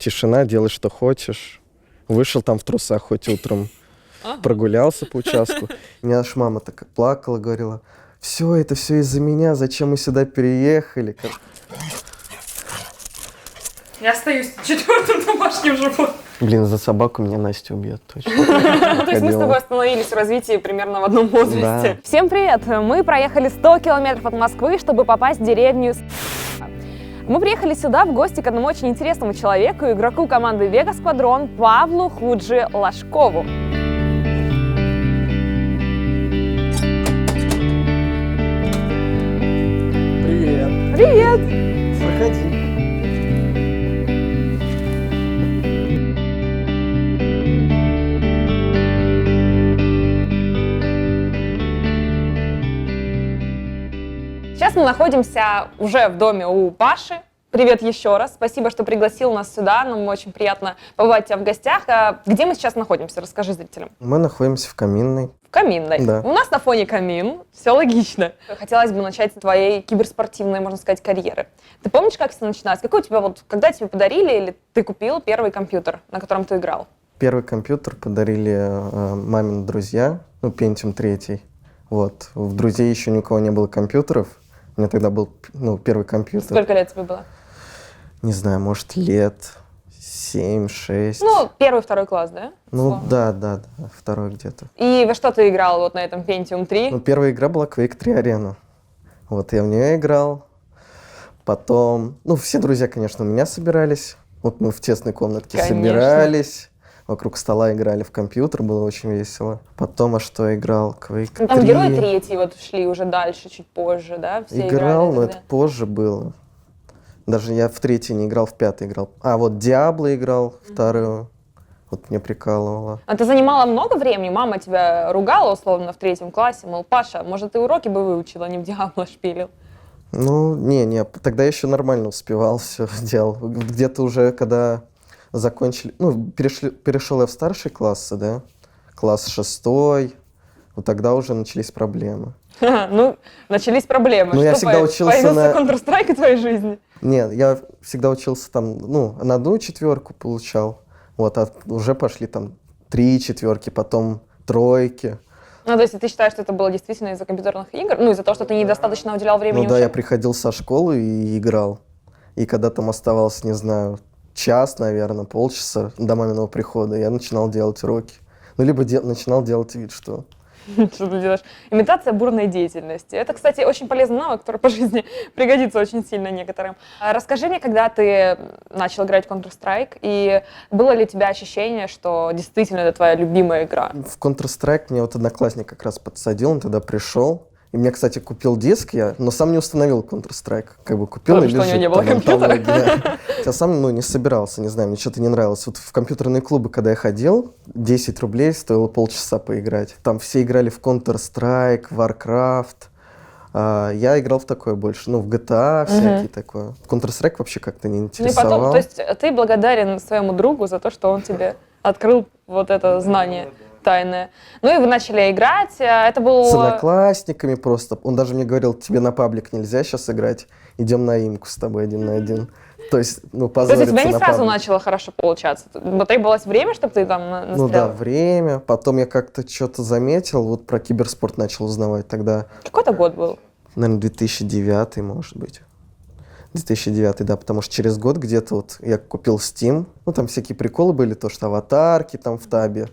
тишина, делай, что хочешь. Вышел там в трусах хоть утром, прогулялся по участку. У меня аж мама такая плакала, говорила, все, это все из-за меня, зачем мы сюда переехали? Я остаюсь четвертым домашним животным. Блин, за собаку меня Настя убьет точно. То есть мы с тобой остановились в развитии примерно в одном возрасте. Всем привет! Мы проехали 100 километров от Москвы, чтобы попасть в деревню. Мы приехали сюда в гости к одному очень интересному человеку, игроку команды Вега Сквадрон Павлу Худжи Лашкову. Привет. Привет! Проходи. Сейчас мы находимся уже в доме у Паши. Привет еще раз. Спасибо, что пригласил нас сюда. Нам очень приятно побывать у тебя в гостях. А где мы сейчас находимся? Расскажи зрителям. Мы находимся в Каминной. В Каминной. Да. У нас на фоне камин. Все логично. Хотелось бы начать с твоей киберспортивной, можно сказать, карьеры. Ты помнишь, как все начиналось? Какой у тебя когда тебе подарили или ты купил первый компьютер, на котором ты играл? Первый компьютер подарили мамины друзья, Pentium 3. Вот. В друзей еще ни у кого не было компьютеров. У меня тогда был первый компьютер. Сколько лет тебе было? Не знаю, может, лет 7-6. Первый, второй класс, да? Да, второй где-то. И во что ты играл вот на этом Pentium 3? Первая игра была Quake 3 Arena. Вот, я в нее играл. Потом, все друзья, конечно, у меня собирались. Вот мы в тесной комнатке собирались. Вокруг стола играли в компьютер, было очень весело. Потом, что играл? Quake 3. Там Герои 3 шли уже дальше, чуть позже, да? Все играл, играли, но это позже было. Даже я в 3 не играл, в 5 играл. Вот Diablo играл, вторую. Вот мне прикалывало. А это занимало много времени? Мама тебя ругала, условно, в 3 классе? Мол, Паша, может, ты уроки бы выучил, а не в Diablo шпилил? Не, тогда я еще нормально успевал, все делал. Где-то уже, когда закончили, перешел я в старшие классы, да, класс 6, вот тогда уже начались проблемы. Начались проблемы. Я всегда учился появился Counter-Strike в твоей жизни? Нет, я всегда учился там, на 1 четверку получал, а уже пошли там 3 четверки, потом 3. То есть ты считаешь, что это было действительно из-за компьютерных игр? Из-за того, что ты недостаточно уделял времени да, я приходил со школы и играл. И когда там оставалось, не знаю, час, наверное, полчаса до маминого прихода, я начинал делать уроки. Либо начинал делать вид, что... Что ты делаешь? Имитация бурной деятельности. Это, кстати, очень полезный навык, который по жизни пригодится очень сильно некоторым. Расскажи мне, когда ты начал играть в Counter-Strike, и было ли у тебя ощущение, что действительно это твоя любимая игра? В Counter-Strike мне одноклассник как раз подсадил, он тогда пришел. И мне, кстати, купил диск но сам не установил Counter-Strike. Купил и лежит. Потому что у него не было компьютера. Я сам, не собирался, не знаю, мне что-то не нравилось. В компьютерные клубы, когда я ходил, 10 рублей стоило полчаса поиграть. Там все играли в Counter-Strike, Warcraft. Я играл в такое больше, в GTA всякие такое. Counter-Strike вообще как-то не интересовал. То есть ты благодарен своему другу за то, что он тебе открыл вот это знание тайное. И вы начали играть. Это было... С одноклассниками просто. Он даже мне говорил, тебе на паблик нельзя сейчас играть, идем на имку с тобой 1 на 1. То есть, позориться. То есть у тебя не сразу начало хорошо получаться? Потребовалось время, чтобы ты там настрелял? Время. Потом я как-то что-то заметил, про киберспорт начал узнавать тогда. Какой-то год был? Наверное, 2009, может быть. 2009, да, потому что через год где-то я купил Steam. Там всякие приколы были, то, что аватарки там в табе.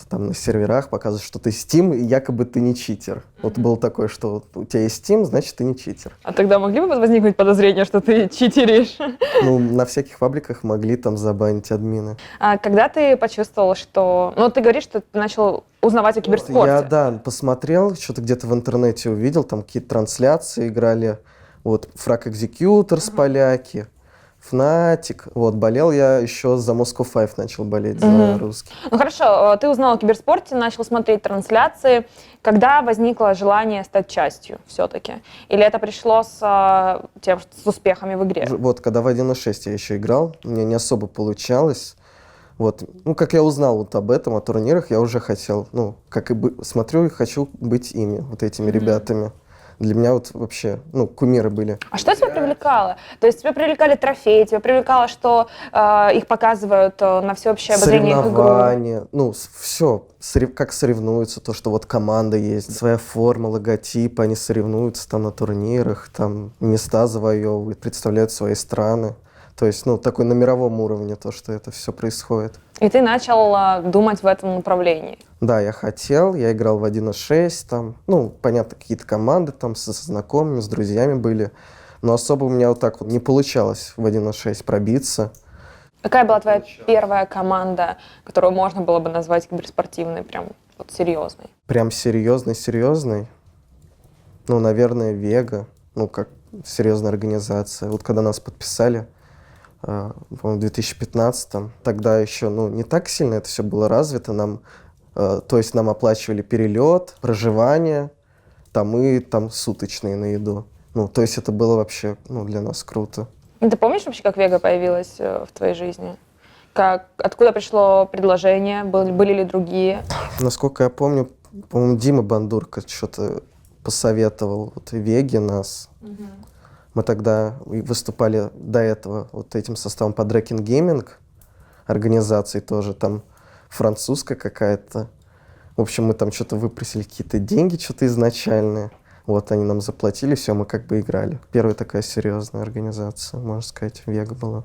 Там на серверах показывают, что ты Steam, и якобы ты не читер. Было такое, что у тебя есть Steam, значит, ты не читер. А тогда могли бы возникнуть подозрения, что ты читеришь? На всяких пабликах могли там забанить админы. А когда ты почувствовал, что... ты говоришь, что ты начал узнавать о киберспорте. Я, посмотрел, что-то где-то в интернете увидел, там какие-то трансляции играли. Frag Executors, поляки. Фнатик. Болел я еще за Moscow 5, начал болеть за русский. Хорошо, ты узнал о киберспорте, начал смотреть трансляции. Когда возникло желание стать частью все-таки? Или это пришло с успехами в игре? Когда в 1.6 я еще играл, мне не особо получалось. Как я узнал об этом, о турнирах, я уже хотел, смотрю и хочу быть ими, этими ребятами. Для меня вот вообще, ну, кумиры были. А что тебя привлекало? То есть тебя привлекали трофеи, тебя привлекало, что их показывают на всеобщее обозрение их игру? Соревнования, ну, все, как соревнуются, то, что вот команда есть, своя форма, логотип, они соревнуются там на турнирах, там места завоевывают, представляют свои страны. То есть, ну, такой на мировом уровне то, что это все происходит. И ты начал думать в этом направлении? Да, я хотел, я играл в 1.6, там, ну, понятно, какие-то команды там со знакомыми, с друзьями были, но особо у меня вот так вот не получалось в 1.6 пробиться. Какая была твоя первая команда, которую можно было бы назвать киберспортивной, прям вот серьезной? Прям серьезный? Ну, наверное, Вега, ну, как серьезная организация. Вот когда нас подписали, по-моему, в 2015-м, тогда еще, ну, не так сильно это все было развито, нам, то есть нам оплачивали перелет, проживание, там и там суточные на еду. Ну, то есть это было вообще, ну, для нас круто. Ты помнишь вообще, как Вега появилась в твоей жизни? Откуда пришло предложение? Были ли другие? Насколько я помню, по-моему, Дима Бандурка что-то посоветовал вот Веге нас. Мы тогда выступали до этого вот этим составом по Draken Gaming, организации тоже, там французская какая-то. В общем, мы там что-то выпросили, какие-то деньги, что-то изначальные. Вот они нам заплатили, все, мы как бы играли. Первая такая серьезная организация, можно сказать, Вега была.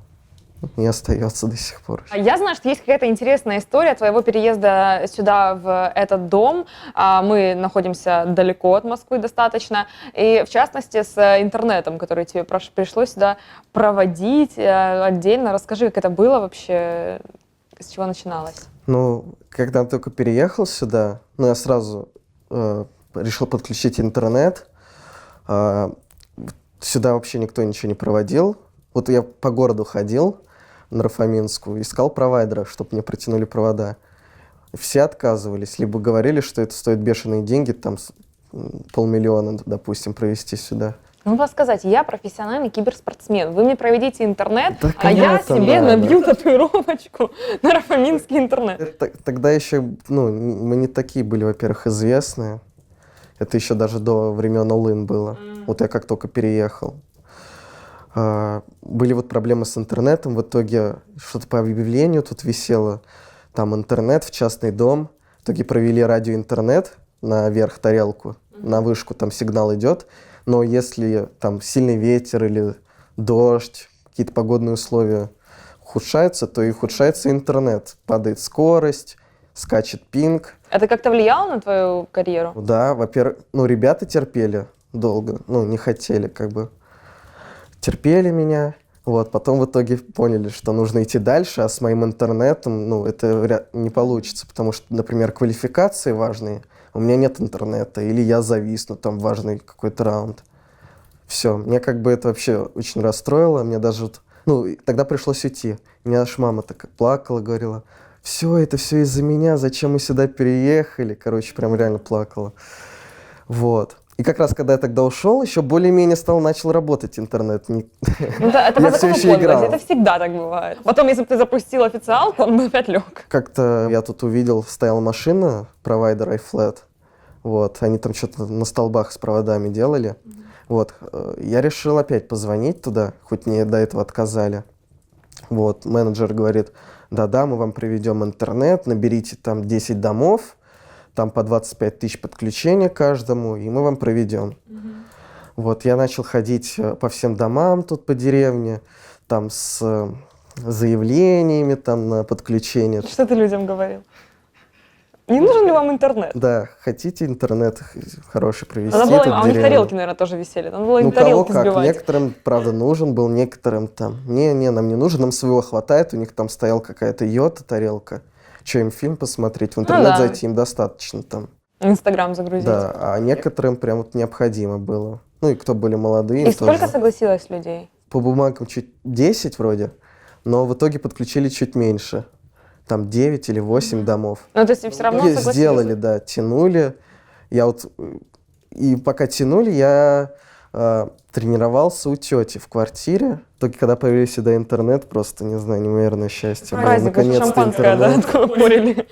И остается до сих пор. Я знаю, что есть какая-то интересная история твоего переезда сюда, в этот дом. Мы находимся далеко от Москвы достаточно. И, в частности, с интернетом, который тебе пришлось сюда проводить отдельно. Расскажи, как это было вообще, с чего начиналось? Ну, когда я только переехал сюда, ну, я сразу решил подключить интернет. Сюда вообще никто ничего не проводил. Вот я по городу ходил, на Рафаминскую, искал провайдера, чтобы мне протянули провода. Все отказывались, либо говорили, что это стоит бешеные деньги, там 500 000, допустим, провести сюда. Ну, вас сказать, я профессиональный киберспортсмен. Вы мне проведите интернет, Да, а я кому-то себе надо. набью татуировочку на Рафаминский интернет. Тогда еще, ну, мы не такие были, во-первых, известные. Это еще даже до времен All-in было. Вот я как только переехал. Были вот проблемы с интернетом, в итоге что-то по объявлению тут висело, там интернет в частный дом, в итоге провели радиоинтернет наверх тарелку, на вышку, там сигнал идет, но если там сильный ветер или дождь, какие-то погодные условия ухудшаются, то и ухудшается интернет, падает скорость, скачет пинг. Это как-то влияло на твою карьеру? Да, во-первых, ну, ребята терпели долго, ну, не хотели, как бы. Терпели меня, вот, потом в итоге поняли, что нужно идти дальше, а с моим интернетом, ну, это не получится, потому что, например, квалификации важные, у меня нет интернета, или я зависну, там важный какой-то раунд. Все, мне как бы это вообще очень расстроило, мне даже, ну, тогда пришлось уйти. У меня аж мама так плакала, говорила, это все из-за меня, зачем мы сюда переехали, короче, прям реально плакала, вот. И как раз, когда я тогда ушел, еще более-менее начал работать интернет. Ну, это Я все еще играл. Это всегда так бывает. Потом, если бы ты запустил официалку, он бы опять лег. Как-то я тут увидел, стояла машина, провайдер iFlat. Вот, они там что-то на столбах с проводами делали. Вот, я решил опять позвонить туда, хоть мне до этого отказали. Вот, менеджер говорит, да-да, мы вам приведем интернет, наберите там 10 домов, там по 25 000 подключения каждому, и мы вам проведем. Вот, я начал ходить по всем домам тут по деревне, там с заявлениями там на подключение. Что ты людям говорил? Не нужен ли вам интернет? Да, хотите интернет хороший провести Надо было, тут в у них деревне? тарелки, наверное, тоже висели. Надо было им Ну, кого тарелки как. сбивать. Некоторым, правда, нужен был, некоторым там, не, нам не нужен, нам своего хватает, у них там стояла какая-то йота тарелка. Что, им фильм посмотреть, в интернет да. зайти им достаточно там. Инстаграм загрузить. Да, а некоторым прям вот необходимо было. Ну и кто были молодые. И сколько тоже. согласилось людей? По бумагам чуть 10 вроде, но в итоге подключили чуть меньше. Там 9 или 8 домов. Ну, то есть все равно согласились? Сделали, да, тянули. Я вот, и пока тянули, я тренировался у тети в квартире. Только когда появился сюда интернет, просто, не знаю, неимоверное счастье. Праздник, шампанское, да, открыли.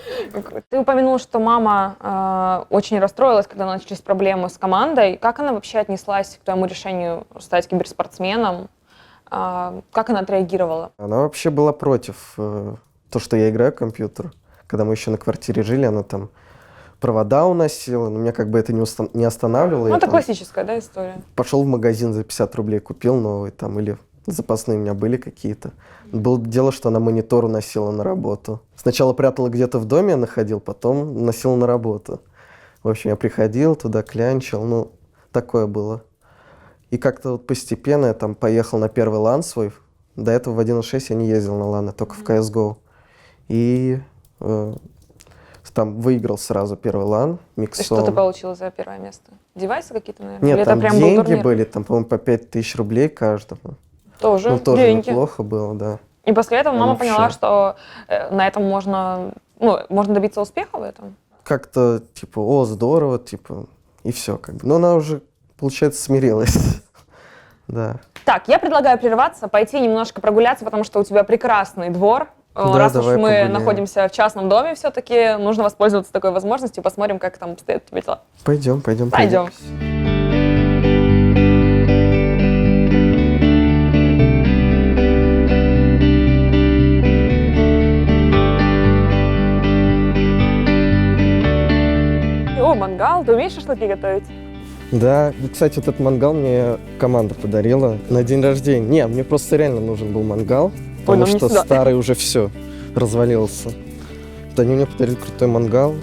Ты упомянул, что мама очень расстроилась, когда начались проблемы с командой. Как она вообще отнеслась к твоему решению стать киберспортсменом? Как она отреагировала? Она вообще была против то, что я играю в компьютер. Когда мы еще на квартире жили, она там провода уносила, но меня как бы это не останавливало. Ну, это классическая, да, история? Пошел в магазин за 50 рублей, купил новый там, или запасные у меня были какие-то. Было дело, что она монитор уносила на работу. Сначала прятала где-то в доме, я находил, потом носила на работу. В общем, я приходил туда, клянчил, ну, такое было. И как-то вот постепенно я там поехал на первый лан свой. До этого в 1.6 я не ездил на ланы, только в CSGO. И там выиграл сразу первый лан, миксом. И что ты получил за первое место? Девайсы какие-то, наверное? Нет, или там это прям деньги был были, там, по-моему, по 5000 рублей каждому. Тоже, ну, тоже деньги. Неплохо было, да. И после этого мама вообще поняла, что на этом можно добиться успеха в этом? Как-то, типа, о, здорово, типа, и все, как бы. Но она уже, получается, смирилась. Да. Так, я предлагаю прерваться, пойти немножко прогуляться, потому что у тебя прекрасный двор. Да, раз уж мы погуляем. находимся в частном доме все-таки, нужно воспользоваться такой возможностью, посмотрим, как там обстоят у тебя дела. Пойдем. Пойдем. О, мангал, ты умеешь шашлыки готовить? Да, кстати, вот этот мангал мне команда подарила на день рождения. Не, мне просто реально нужен был мангал, потому что старый уже все развалился. Вот они мне подарили крутой мангал.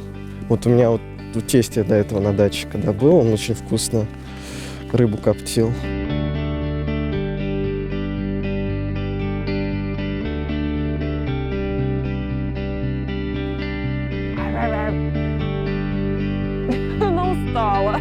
Вот у меня вот у тестя до этого на даче, когда был, он очень вкусно рыбу коптил. Она устала.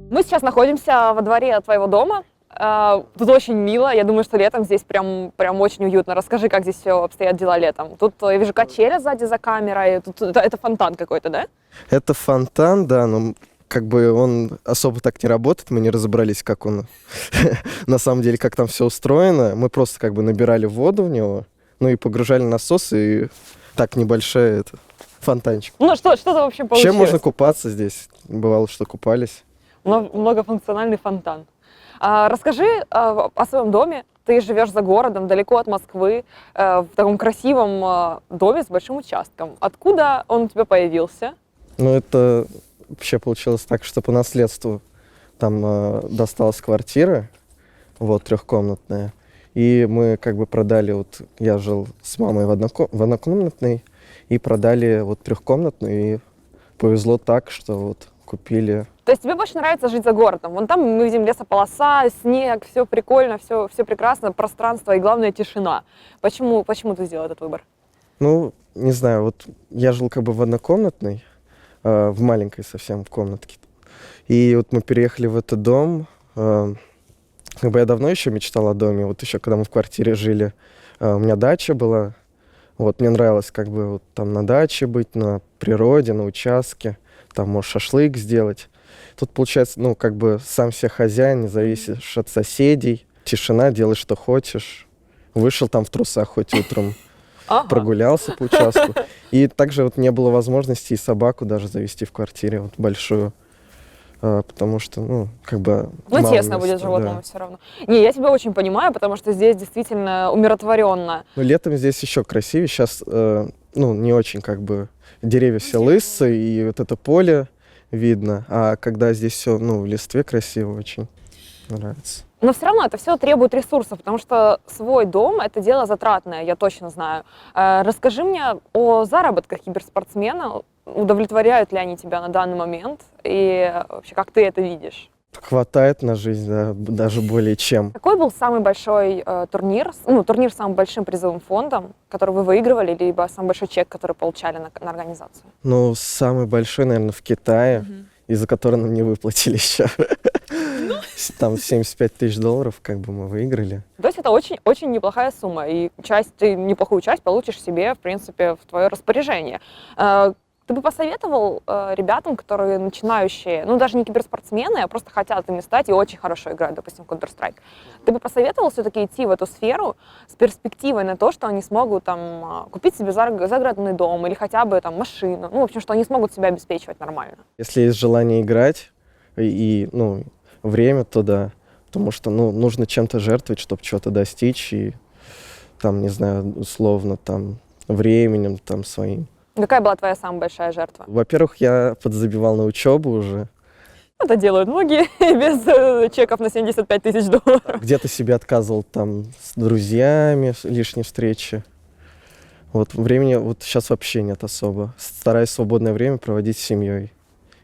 Мы сейчас находимся во дворе твоего дома. Тут очень мило. Я думаю, что летом здесь прям очень уютно. Расскажи, как здесь все обстоят дела летом. Тут я вижу качели сзади за камерой. Тут это фонтан какой-то, да? Это фонтан, да, но как бы он особо так не работает. Мы не разобрались, как он на самом деле, как там все устроено. Мы просто как бы набирали воду в него, ну и погружали насос, и так небольшой фонтанчик. Ну что-то, в общем, получилось. Чем можно купаться здесь? Бывало, что купались. Многофункциональный фонтан. Расскажи о своем доме. Ты живешь за городом, далеко от Москвы, в таком красивом доме с большим участком. Откуда он у тебя появился? Ну, это вообще получилось так, что по наследству там досталась квартира, вот, трехкомнатная. И мы как бы продали, вот я жил с мамой в однокомнатной, и продали вот трехкомнатную, и повезло так, что вот купили. То есть тебе больше нравится жить за городом? Вон там мы видим лесополоса, снег, все прикольно, все прекрасно, пространство и, главное, тишина. Почему ты сделал этот выбор? Ну, не знаю, вот я жил как бы в однокомнатной, в маленькой совсем комнатке. И вот мы переехали в этот дом. Как бы я давно еще мечтал о доме. Вот еще когда мы в квартире жили, у меня дача была. Вот мне нравилось как бы вот там на даче быть, на природе, на участке. Там можешь шашлык сделать. Тут получается, ну, как бы сам себе хозяин, не зависишь от соседей. Тишина, делай, что хочешь. Вышел там в трусах хоть утром, прогулялся по участку. И также вот не было возможности и собаку даже завести в квартире, вот большую. Потому что, ну, как бы... Ну, тесно будет животному, да. Все равно. Не, я тебя очень понимаю, потому что здесь действительно умиротворенно. Ну, летом здесь еще красивее. Сейчас, ну, не очень как бы... Деревья все лысые, и вот это поле видно. А когда здесь все, ну, в листве красиво, очень нравится. Но все равно это все требует ресурсов, потому что свой дом – это дело затратное, я точно знаю. Расскажи мне о заработках киберспортсмена. Удовлетворяют ли они тебя на данный момент? И вообще, как ты это видишь? Хватает на жизнь, да, даже более чем. Какой был самый большой турнир, турнир с самым большим призовым фондом, который вы выигрывали, либо самый большой чек, который получали на организацию? Ну, самый большой, наверное, в Китае, из-за которого нам не выплатили еще. Там $75 000 как бы мы выиграли. То есть это очень неплохая сумма, и ты неплохую часть получишь себе, в принципе, в твое распоряжение. Ты бы посоветовал ребятам, которые начинающие, даже не киберспортсмены, а просто хотят ими стать и очень хорошо играют, допустим, в Counter-Strike, ты бы посоветовал все-таки идти в эту сферу с перспективой на то, что они смогут там купить себе загородный дом или хотя бы там машину, в общем, что они смогут себя обеспечивать нормально? Если есть желание играть и время, то да. Потому что нужно чем-то жертвовать, чтобы чего-то достичь, и там, не знаю, условно, там, временем там своим. Какая была твоя самая большая жертва? Во-первых, я подзабивал на учебу уже. Это делают многие без чеков на $75 000. Где-то себе отказывал там с друзьями, лишние встречи. Вот времени вот сейчас вообще нет особо. Стараюсь свободное время проводить с семьей.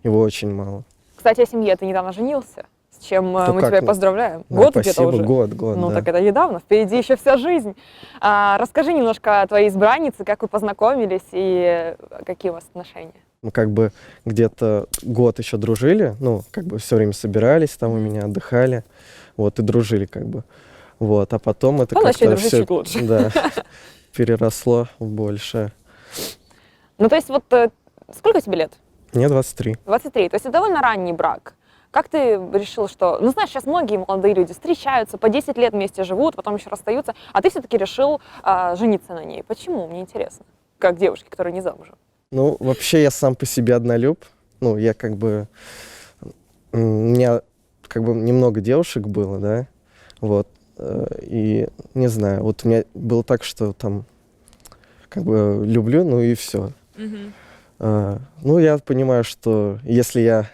Его очень мало. Кстати, о семье. Ты недавно женился, с чем мы тебя поздравляем. Да, Год спасибо, где-то уже? Год, Ну, да. так это недавно, впереди еще вся жизнь. Расскажи немножко о твоей избраннице, как вы познакомились и какие у вас отношения? Мы как бы где-то год еще дружили, как бы все время собирались там у меня, отдыхали, вот, и дружили как бы. Вот, а потом это как-то все, да, переросло в большее. Ну, то есть вот сколько тебе лет? Мне 23. 23, то есть это довольно ранний брак. Как ты решил, что... знаешь, сейчас многие молодые люди встречаются, по 10 лет вместе живут, потом еще расстаются, а ты все-таки решил жениться на ней. Почему? Мне интересно. Как девушке, которая не замужем. Вообще я сам по себе однолюб. Я как бы... У меня как бы немного девушек было, да, вот. И не знаю, вот у меня было так, что там как бы люблю, и все. Я понимаю, что если я,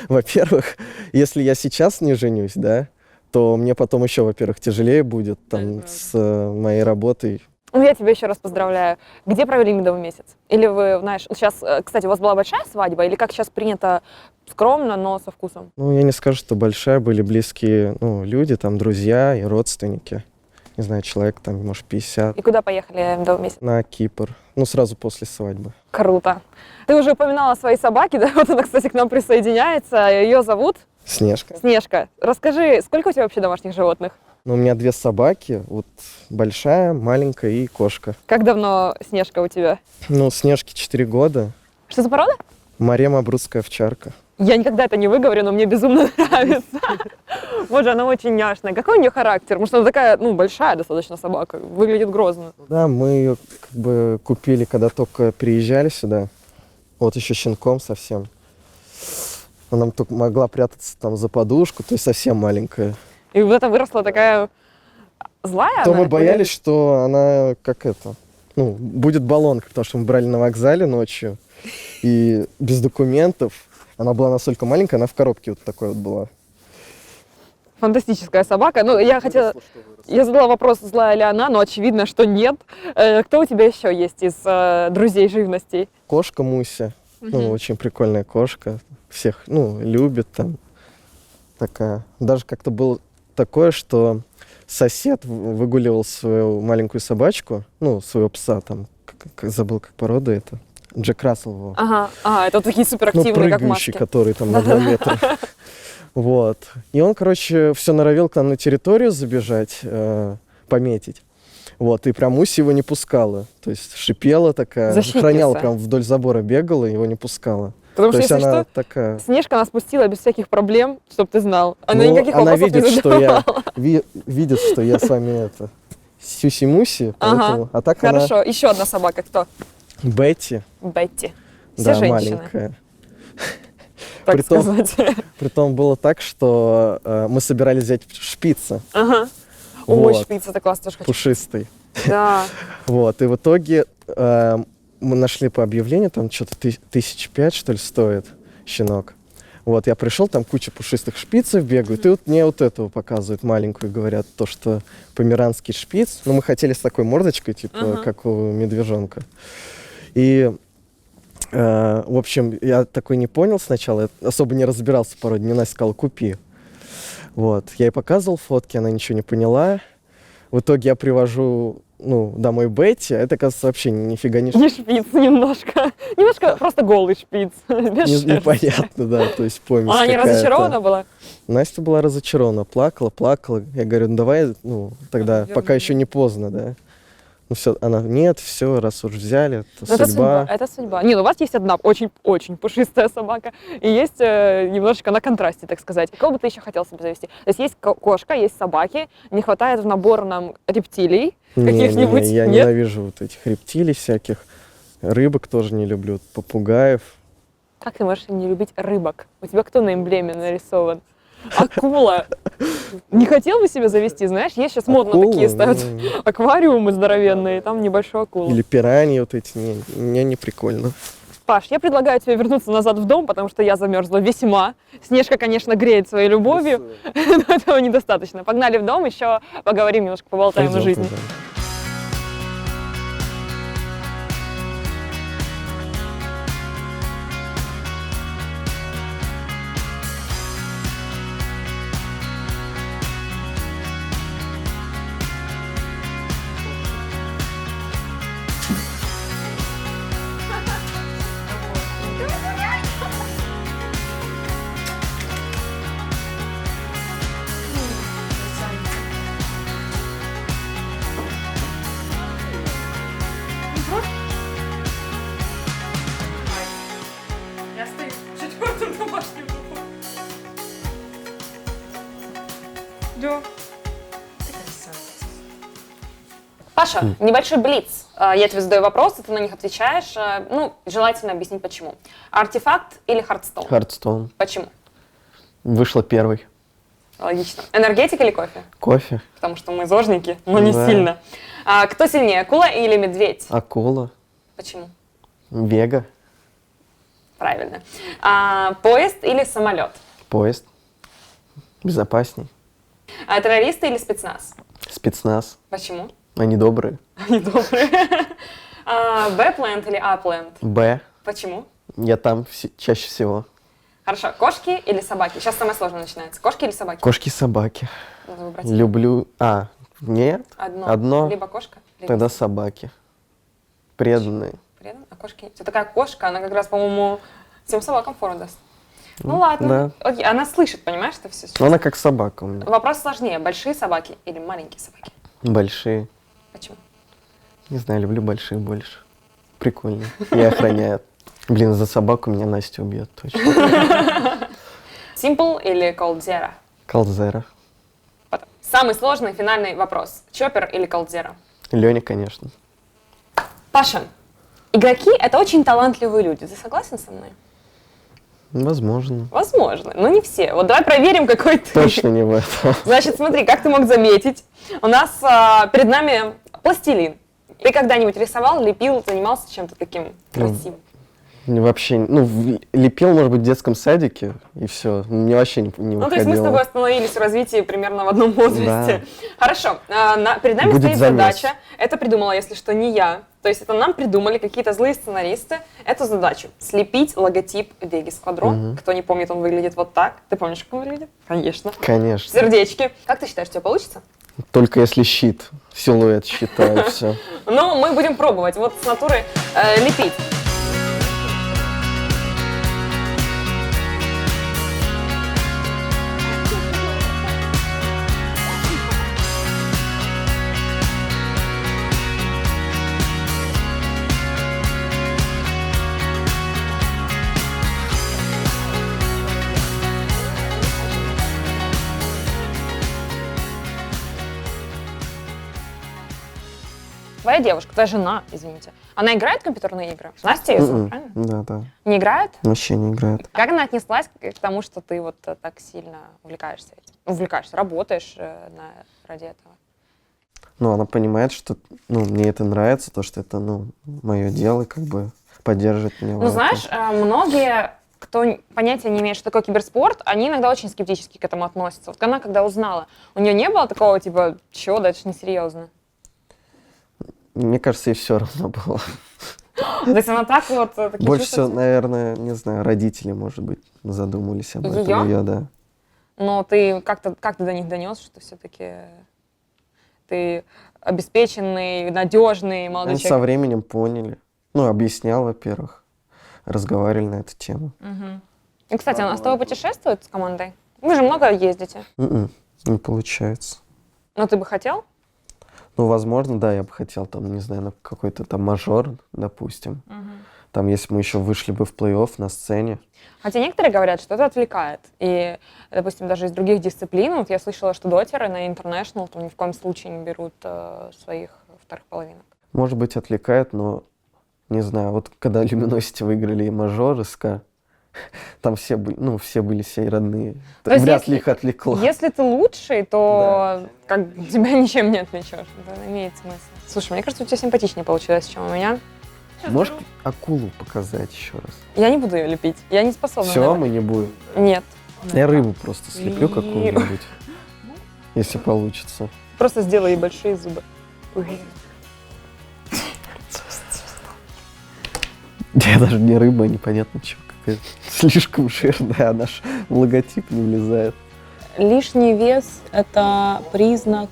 во-первых, если я сейчас не женюсь, да, то мне потом еще, во-первых, тяжелее будет там с моей работой. Я тебя еще раз поздравляю. Где провели медовый месяц? Или вы, знаешь, сейчас, кстати, у вас была большая свадьба, или как сейчас принято, скромно, но со вкусом? Я не скажу, что большая, были близкие, люди, там, друзья и родственники. Не знаю, человек там, может, 50. И куда поехали медовый месяц? На Кипр. Сразу после свадьбы. Круто. Ты уже упоминала о своей собаке, да? Вот она, кстати, к нам присоединяется. Ее зовут? Снежка. Снежка. Расскажи, сколько у тебя вообще домашних животных? У меня 2 собаки, вот большая, маленькая и кошка. Как давно Снежка у тебя? Снежке 4 года. Что за порода? Марема-брусская овчарка. Я никогда это не выговорю, но мне безумно нравится. Боже, она очень няшная. Какой у нее характер? Потому что она такая, большая достаточно собака. Выглядит грозно. Да, мы ее как бы купили, когда только приезжали сюда. Вот еще щенком совсем. Она только могла прятаться там за подушку, то есть совсем маленькая. И вот это выросла такая злая? То мы боялись, что она будет баллонка, потому что мы брали на вокзале ночью. И без документов. Она была настолько маленькая, она в коробке вот такой вот была. Фантастическая собака. Я задала вопрос, злая ли она, но очевидно, что нет. Кто у тебя еще есть из друзей живности? Кошка Муся. Очень прикольная кошка. Всех, любит там. Такая. Даже как-то было такое, что сосед выгуливал свою маленькую собачку, своего пса там, забыл, как порода это. Джек Рассел его. Ага, это такие суперактивные, как маски. Который там на 2 метра. Вот. И он, все норовил к нам на территорию забежать, пометить. Вот, и прям Муся его не пускала. То есть шипела такая, охраняла, прям вдоль забора бегала, его не пускала. Потому что, если она что, такая... Снежка нас пустила без всяких проблем, чтобы ты знал. Она никаких вопросов видит, не задавала. Видит, что я с вами сюси-муси, поэтому... А так хорошо, еще одна собака, кто? Бетти. Бетти. Все да, женщины. Маленькая. Так сказать. Притом было так, что мы собирались взять шпица. Ага. Вот. Ой, шпиц, это классно, тоже хочу. Пушистый. Да. Вот, и в итоге мы нашли по объявлению, там что-то 1500, что ли, стоит щенок. Вот, я пришел, там куча пушистых шпицев бегают, и вот мне вот этого показывают маленькую, говорят, то, что померанский шпиц. Мы хотели с такой мордочкой, типа, как у медвежонка. И, в общем, я такой не понял сначала, я особо не разбирался в породе, мне Настя сказала, купи. Вот, я ей показывал фотки, она ничего не поняла. В итоге я привожу, домой Бетти, а это, оказывается, вообще нифига не Не шпиц немножко. Немножко просто голый шпиц. Без шерсти. непонятно, да, то есть помесь Она не какая-то. разочарована была? Настя была разочарована, плакала. Я говорю, давай, тогда, Верни. пока еще не поздно, да. Все, она, нет, все, раз уж взяли, это Это судьба. Это судьба. Не, ну у вас есть одна очень-очень пушистая собака, и есть немножечко на контрасте, так сказать. Кого бы ты еще хотел себе завести? То есть есть кошка, есть собаки, не хватает в набор нам рептилий каких-нибудь? Я Нет? ненавижу вот этих рептилий всяких, рыбок тоже не люблю, попугаев. Как ты можешь не любить рыбок? У тебя кто на эмблеме нарисован? Акула. Не хотел бы себе завести, знаешь, есть сейчас модно Акулу? такие ставят аквариумы здоровенные, и там небольшой акул. Или пираньи вот эти, мне не прикольно. Паш, я предлагаю тебе вернуться назад в дом, потому что я замерзла весьма. Снежка, конечно, греет своей любовью, но этого недостаточно. Погнали в дом, еще поговорим немножко, поболтаем о Пойдем, жизни. пойдем. Я стою в четвертом домашнем кругу. Да. Паша, небольшой блиц. Я тебе задаю вопросы, ты на них отвечаешь. Желательно объяснить почему. Артефакт или Хардстоун? Хардстоун. Почему? Вышла первый. Логично. Энергетик или кофе? Кофе. Потому что мы зожники, но не Да. сильно. Кто сильнее, акула или медведь? Акула. Почему? Вега. Правильно. Поезд или самолет? Поезд. Безопасней. Террористы или спецназ? Спецназ. Почему? Они добрые. Они добрые. Б-плент или А-плент? Б. Почему? Я там чаще всего. Хорошо. Кошки или собаки? Сейчас самое сложное начинается. Кошки или собаки? Кошки и собаки. Надо выбрать Люблю... нет? Одно. Либо кошка, либо Тогда собаки. Преданные. предан. А кошки... Все такая кошка, она как раз, по-моему, всем собакам фору даст. Ну ладно. Да. Окей, она слышит, понимаешь, что все сейчас? Она как собака у меня. Вопрос сложнее. Большие собаки или маленькие собаки? Большие. Почему? Не знаю, люблю большие больше. Прикольно. И охраняют. Блин, за собаку меня Настя убьет точно. Simple или Cold Zero? Колдзера. Потом. Самый сложный финальный вопрос. Чоппер или Cold Zero? Леня, конечно. Паша, игроки — это очень талантливые люди. Ты согласен со мной? Возможно. Возможно, но не все. Вот давай проверим, какой ты. Точно не в этом. Значит, смотри, как ты мог заметить. У нас перед нами пластилин. Ты когда-нибудь рисовал, лепил, занимался чем-то таким красивым? Вообще, лепил, может быть, в детском садике, и все. Мне вообще не Ну, то есть мы с выходило. тобой остановились в развитии примерно в одном возрасте. Хорошо. Перед нами Будет стоит замес. задача. Это придумала, если что, не я. То есть это нам придумали какие-то злые сценаристы эту задачу. Слепить логотип Веги Сквадрон. Кто не помнит, он выглядит вот так. Ты помнишь, как он выглядит? Конечно. Конечно. Сердечки. Как ты считаешь, у тебя получится? Только если щит, силуэт считаю, все. Ну, мы будем пробовать. Вот с натуры лепить. Твоя девушка, твоя жена, извините, она играет в компьютерные игры? Настя ее зовут, правильно? Да. Не играет? Вообще не играет. Как она отнеслась к тому, что ты вот так сильно увлекаешься этим? Увлекаешься, работаешь ради этого? Она понимает, что, мне это нравится, то, что это, мое дело, как бы поддерживает меня в этом. Знаешь, многие, кто понятия не имеет, что такое киберспорт, они иногда очень скептически к этому относятся. Вот она, когда узнала, у нее не было такого, типа, чего, да, это ж несерьезно. Мне кажется, ей все равно было. То есть она так вот... такие Больше чувства всего, наверное, не знаю, родители, может быть, задумались об этом. Её? Её, да. Но как ты до них донес, что все-таки ты обеспеченный, надежный молодой Они со человек? временем поняли. Ну, объяснял, во-первых. Разговаривали на эту тему. И, кстати, она с тобой путешествует с командой? Вы же много ездите. Не получается. Но ты бы хотел? Ну, возможно, да, я бы хотел там, не знаю, на какой-то там мажор, допустим. Там, если мы еще вышли бы в плей-офф на сцене. Хотя некоторые говорят, что это отвлекает. И, допустим, даже из других дисциплин, вот я слышала, что дотеры на International ни в коем случае не берут своих вторых половинок. Может быть, отвлекает, но не знаю. Вот когда Luminosity выиграли и мажор, СК, там все были все родные. То есть Вряд ли их отвлекло. Если ты лучший, то как тебя ничем не отвлечешь. Это имеет смысл. Слушай, мне кажется, у тебя симпатичнее получилось, чем у меня. Можешь акулу показать еще раз? Я не буду ее лепить. Я не способна. на Все, это. мы не будем. Нет. Я рыбу просто слеплю какую-нибудь, если получится. Просто сделай ей большие зубы. Я даже не рыба, непонятно чего какая-то. Слишком жирная, а наш логотип не влезает. Лишний вес – это признак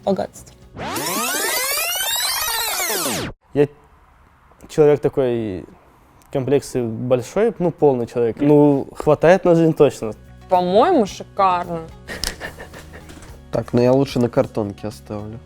богатства. Я человек такой, комплекции большой, ну, полный человек. Ну, хватает на жизнь точно. По-моему, шикарно. Так, ну я лучше на картонке оставлю.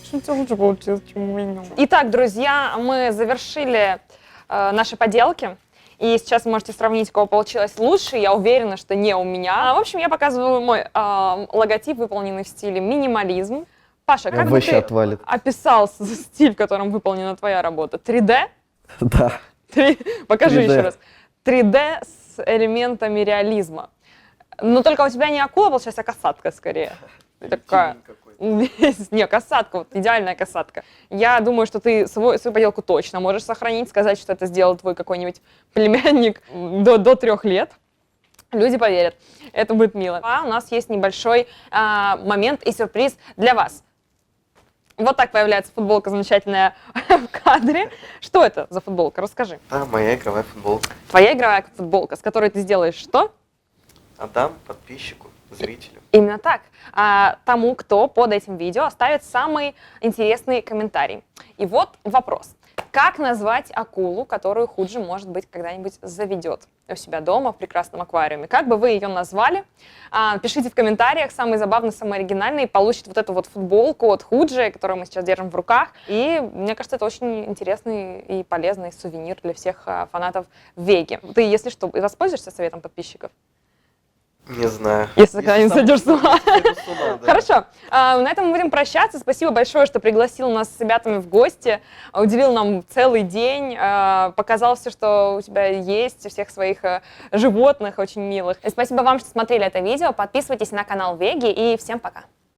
Что у тебя лучше получилось, чем у меня? Итак, друзья, мы завершили наши поделки. И сейчас вы можете сравнить, у кого получилось лучше. Я уверена, что не у меня. В общем, я показываю мой логотип, выполненный в стиле минимализм. Паша, как бы Вообще ты отвалит. описал стиль, в котором выполнена твоя работа? 3D? Да. Покажи 3D. еще раз. 3D с элементами реализма. Но только у тебя не акула получилась, а касатка скорее. Ты такая... Не, касатка, вот идеальная касатка. Я думаю, что ты свою поделку точно можешь сохранить, сказать, что это сделал твой какой-нибудь племянник до 3 лет. Люди поверят. Это будет мило. А у нас есть небольшой момент и сюрприз для вас. Вот так появляется футболка замечательная в кадре. Что это за футболка? Расскажи. Да, моя игровая футболка. Твоя игровая футболка, с которой ты сделаешь что? Отдам подписчику, зрителю. Именно так. Тому, кто под этим видео оставит самый интересный комментарий. И вот вопрос. Как назвать акулу, которую Худжи, может быть, когда-нибудь заведет у себя дома в прекрасном аквариуме? Как бы вы ее назвали? Пишите в комментариях. Самый забавный, самый оригинальный получит вот эту вот футболку от Худжи, которую мы сейчас держим в руках. И мне кажется, это очень интересный и полезный сувенир для всех фанатов Веги. Ты, если что, воспользуешься советом подписчиков? Не знаю. Если когда-нибудь сойдешь с ума. Да. Хорошо. На этом мы будем прощаться. Спасибо большое, что пригласил нас с ребятами в гости, уделил нам целый день, показал все, что у тебя есть, всех своих животных очень милых. И спасибо вам, что смотрели это видео. Подписывайтесь на канал Веги и всем пока.